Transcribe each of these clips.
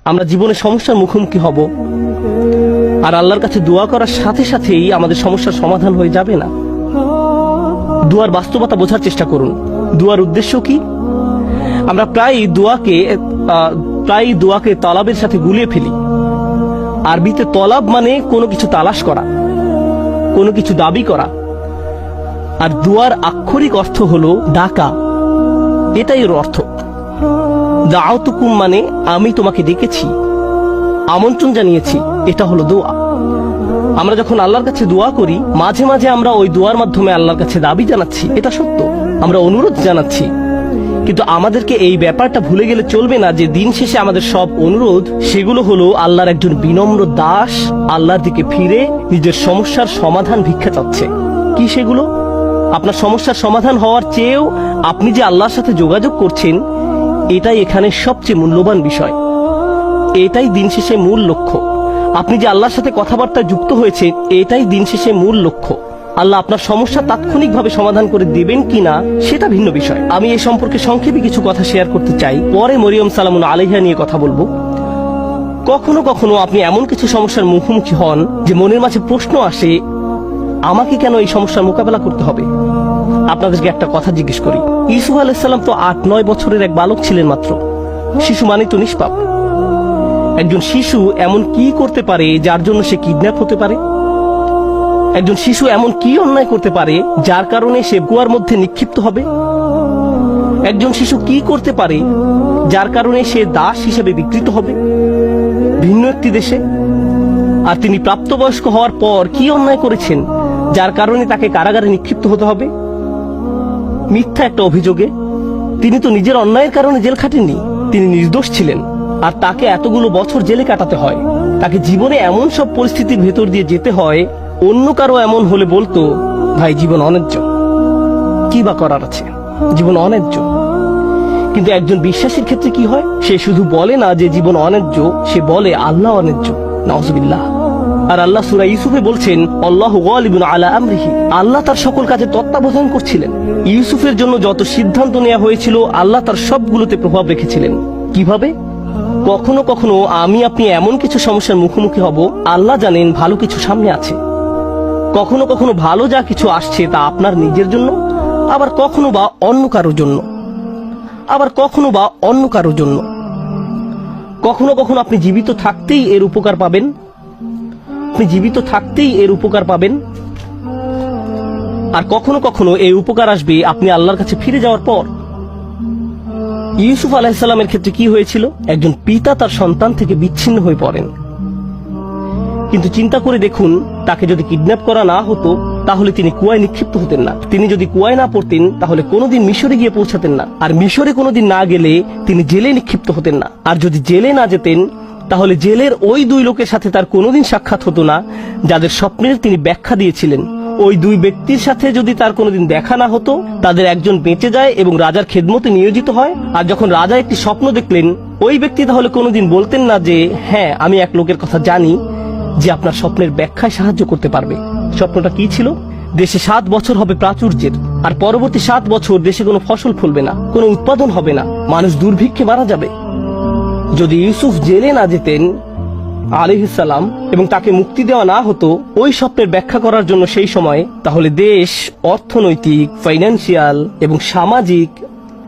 আমরা জীবনে সমস্যার মুখোমুখি হব, আর আল্লাহর কাছে দোয়া করার সাথে সাথেই আমাদের সমস্যার সমাধান হয়ে যাবে না। দোয়ার বাস্তবতা বোঝার চেষ্টা করুন। দোয়ার উদ্দেশ্য কি? আমরা প্রায় দোয়াকে তলাবের সাথে গুলিয়ে ফেলি। আরবিতে তলাব মানে কোনো কিছু তালাশ করা, কোনো কিছু দাবি করা, আর দোয়ার আক্ষরিক অর্থ হলো ডাকা। এটাই এর অর্থ। দাউতুকুম মানে আমি তোমাকে ডেকেছি, আমন্ত্রণ জানিয়েছি, এটা হলো দোয়া। আমরা যখন আল্লাহর কাছে দোয়া করি, মাঝে মাঝে আমরা ওই দোয়ার মাধ্যমে আল্লাহর কাছে দাবি জানাচ্ছি, এটা সত্য, আমরা অনুরোধ জানাচ্ছি। কিন্তু আমাদেরকে এই ব্যাপারটা ভুলে গেলে চলবে না যে দিন শেষে আমাদের সব অনুরোধ সেগুলো হলো আল্লাহর একজন বিনম্র দাস আল্লাহর দিকে ফিরে নিজের সমস্যার সমাধান ভিক্ষা চাচ্ছে। কি সেগুলো? আপনার সমস্যার সমাধান হওয়ার চেয়েও আপনি যে আল্লাহর সাথে যোগাযোগ করছেন, এটাই এখানে সবচেয়ে মূল্যবান বিষয়। এটাই দিন শেষে মূল লক্ষ্য। আপনি যে আল্লাহর সাথে কথাবার্তা যুক্ত হয়েছেন, এটাই দিন শেষে মূল লক্ষ্য। আল্লাহ আপনার সমস্যা তাৎক্ষণিকভাবে সমাধান করে দেবেন কিনা সেটা ভিন্ন বিষয়। আমি এই সম্পর্কে সংক্ষেপে কিছু কথা শেয়ার করতে চাই, পরে মরিয়ম সালামুন আলাইহা নিয়ে কথা বলবো। কখনো কখনো আপনি এমন কিছু সমস্যার মুখোমুখি হন যে মনের মাঝে প্রশ্ন আসে, আমাকে কেন এই সমস্যার মোকাবেলা করতে হবে? আপনাদেরকে একটা কথা জিজ্ঞেস করি। ইউসুফ আলাইহিস সালাম তো 8-9 বছরের এক বালক ছিলেন মাত্র। শিশু মানে তো নিষ্পাপ। একজন শিশু এমন কি করতে পারে যার জন্য সে কিডন্যাপ হতে পারে? একজন শিশু এমন কি অন্যায় করতে পারে যার কারণে সে কুয়ার মধ্যে নিক্ষিপ্ত হবে? একজন শিশু কি করতে পারে যার কারণে সে দাস হিসেবে বিকৃত হবে ভিন্ন একটি দেশে? আর তিনি প্রাপ্তবয়স্ক হওয়ার পর কি অন্যায় করেছেন যার কারণে তাকে কারাগারে নিক্ষিপ্ত হতে হবে মিথ্যা একটা অভিযোগে? তিনি তো নিজের অন্যায়ের কারণে জেল খাটেননি, তিনি নির্দোষ ছিলেন, আর তাকে এতগুলো বছর জেলে কাটাতে হয়। তাকে জীবনে এমন সব পরিস্থিতির ভেতর দিয়ে যেতে হয়, অন্য কারো এমন হলে বলতো, ভাই জীবন অন্যায্য, কি বা করার আছে, জীবন অন্যায্য। কিন্তু একজন বিশ্বাসীর ক্ষেত্রে কি হয়? সে শুধু বলে না যে জীবন অন্যায্য, সে বলে আল্লাহ অন্যায্য। নাউযুবিল্লাহ। আর আল্লাহ সূরা ইউসুফে বলছেন, আল্লাহু গালিবুন আলা আমরিহি, আল্লাহ তার সকল কাজে তত্ত্বাবধান করছিলেন। ইউসুফের জন্য যত সিদ্ধান্ত নেওয়া হয়েছিল, আল্লাহ তার সবগুলোতে প্রভাব রেখেছিলেন। কিভাবে? কখনো কখনো আমি আপনি এমন কিছু সমস্যার মুখোমুখি হব, আল্লাহ জানেন ভালো কিছু সামনে আছে। কখনো কখনো ভালো যা কিছু আসছে তা আপনার নিজের জন্য, আবার কখনো বা অন্য কারোর জন্য, আবার কখনো বা অন্য কারোর জন্য। কখনো কখনো আপনি জীবিত থাকতেই এর উপকার পাবেন, আপনি জীবিত থাকতেই এর উপকার পাবেন। আর কখনো কখনো এই উপকার আসবে আপনি আল্লাহর কাছে ফিরে যাওয়ার পর। ইউসুফ আলাইহিস সালামের ক্ষেত্রে কি হয়েছিল? একজন পিতা তার সন্তান থেকে বিচ্ছিন্ন হয়ে পড়েন। কিন্তু চিন্তা করে দেখুন, তাকে যদি কিডন্যাপ করা না হতো তাহলে তিনি কুয়ায় নিক্ষিপ্ত হতেন না। তিনি যদি কুয়ায় না পড়তেন তাহলে কোনোদিন মিশরে গিয়ে পৌঁছাতেন না। আর মিশরে কোনোদিন না গেলে তিনি জেলে নিক্ষিপ্ত হতেন না। আর যদি জেলে না যেতেন তাহলে জেলের ওই 2 লোকের সাথে তার কোনোদিন সাক্ষাৎ হতো না যাদের স্বপ্নের তিনি ব্যাখ্যা দিয়েছিলেন। ওই 2 ব্যক্তির সাথে যদি তার কোনোদিন দেখা না হতো, তাদের একজন বেঁচে যায় এবং রাজার খেদমতে নিয়োজিত হয়। আর যখন রাজা একটি স্বপ্ন দেখলেন, ওই ব্যক্তি তাহলে কোনোদিন বলতেন না যে হ্যাঁ, আমি এক লোকের কথা জানি যে আপনার স্বপ্নের ব্যাখ্যায় সাহায্য করতে পারবে। স্বপ্নটা কি ছিল? দেশে 7 বছর হবে প্রাচুর্যের, আর পরবর্তী 7 বছর দেশে কোনো ফসল ফলবে না, কোনো উৎপাদন হবে না, মানুষ দুর্ভিক্ষে মারা যাবে। যদি ইউসুফ জেলে না যেতেন আলাইহিস সালাম এবং তাকে মুক্তি দেওয়া না হতো ওই স্বপ্নের ব্যাখ্যা করার জন্য সেই সময়, তাহলে দেশ অর্থনৈতিক, ফাইন্যান্সিয়াল এবং সামাজিক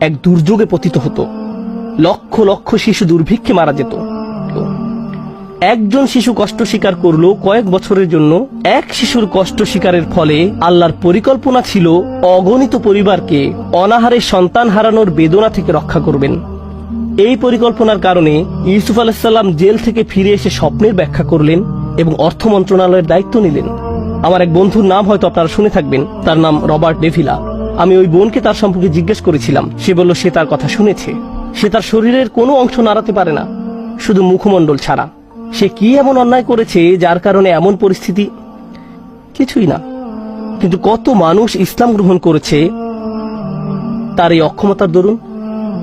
এক দুর্যোগে পতিত হতো। লক্ষ লক্ষ শিশু দুর্ভিক্ষে মারা যেত। একজন শিশু কষ্ট স্বীকার করলো কয়েক বছরের জন্য। এক শিশুর কষ্ট স্বীকারের ফলে আল্লাহর পরিকল্পনা ছিল অগণিত পরিবারকে অনাহারে সন্তান হারানোর বেদনা থেকে রক্ষা করবেন। এই পরিকল্পনার কারণে ইউসুফ আলাইহিস সালাম জেল থেকে ফিরে এসে স্বপ্নের ব্যাখ্যা করলেন এবং অর্থ মন্ত্রণালয়ের দায়িত্ব নিলেন। আমার এক বন্ধুর নাম হয়তো আপনারা শুনে থাকবেন, তার নাম রবার্ট ডেভিলা। আমি ওই বোনকে তার সম্পর্কে জিজ্ঞেস করেছিলাম। সে বলল সে তার কথা শুনেছে। সে তার শরীরের কোনো অংশ নাড়াতে পারে না, শুধু মুখমণ্ডল ছাড়া। সে কি এমন অন্যায় করেছে যার কারণে এমন পরিস্থিতি? কিছুই না। কিন্তু কত মানুষ ইসলাম গ্রহণ করেছে তার এই অক্ষমতার দরুন।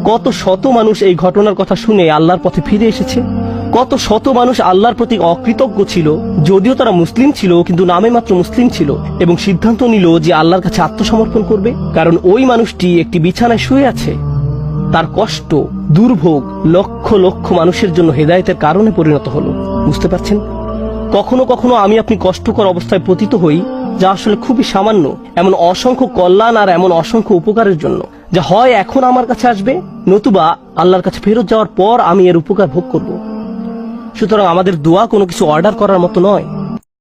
কত শত মানুষ এই ঘটনার কথা শুনে আল্লাহর পথে ফিরে এসেছে। কত শত মানুষ আল্লাহর প্রতি অকৃতজ্ঞ ছিল, যদিও তারা মুসলিম ছিল কিন্তু নামে মাত্র মুসলিম ছিল, এবং সিদ্ধান্ত নিল যে আল্লাহর কাছে আত্মসমর্পণ করবে, কারণ ওই মানুষটি একটি বিছানায় শুয়ে আছে তার কষ্ট, দুর্ভোগ লক্ষ লক্ষ মানুষের জন্য হেদায়েতের কারণে পরিণত হলো। বুঝতে পারছেন? কখনো কখনো আমি আপনি কষ্টকর অবস্থায় পতিত হই, যা আসলে খুবই সামান্য, এমন অসংখ্য কল্যাণ আর এমন অসংখ্য উপকারের জন্য, যা হয় এখন আমার কাছে আসবে, নতুবা আল্লাহর কাছে ফেরত যাওয়ার পর আমি এর উপকার ভোগ করব। সুতরাং আমাদের দোয়া কোনো কিছু অর্ডার করার মতো নয়।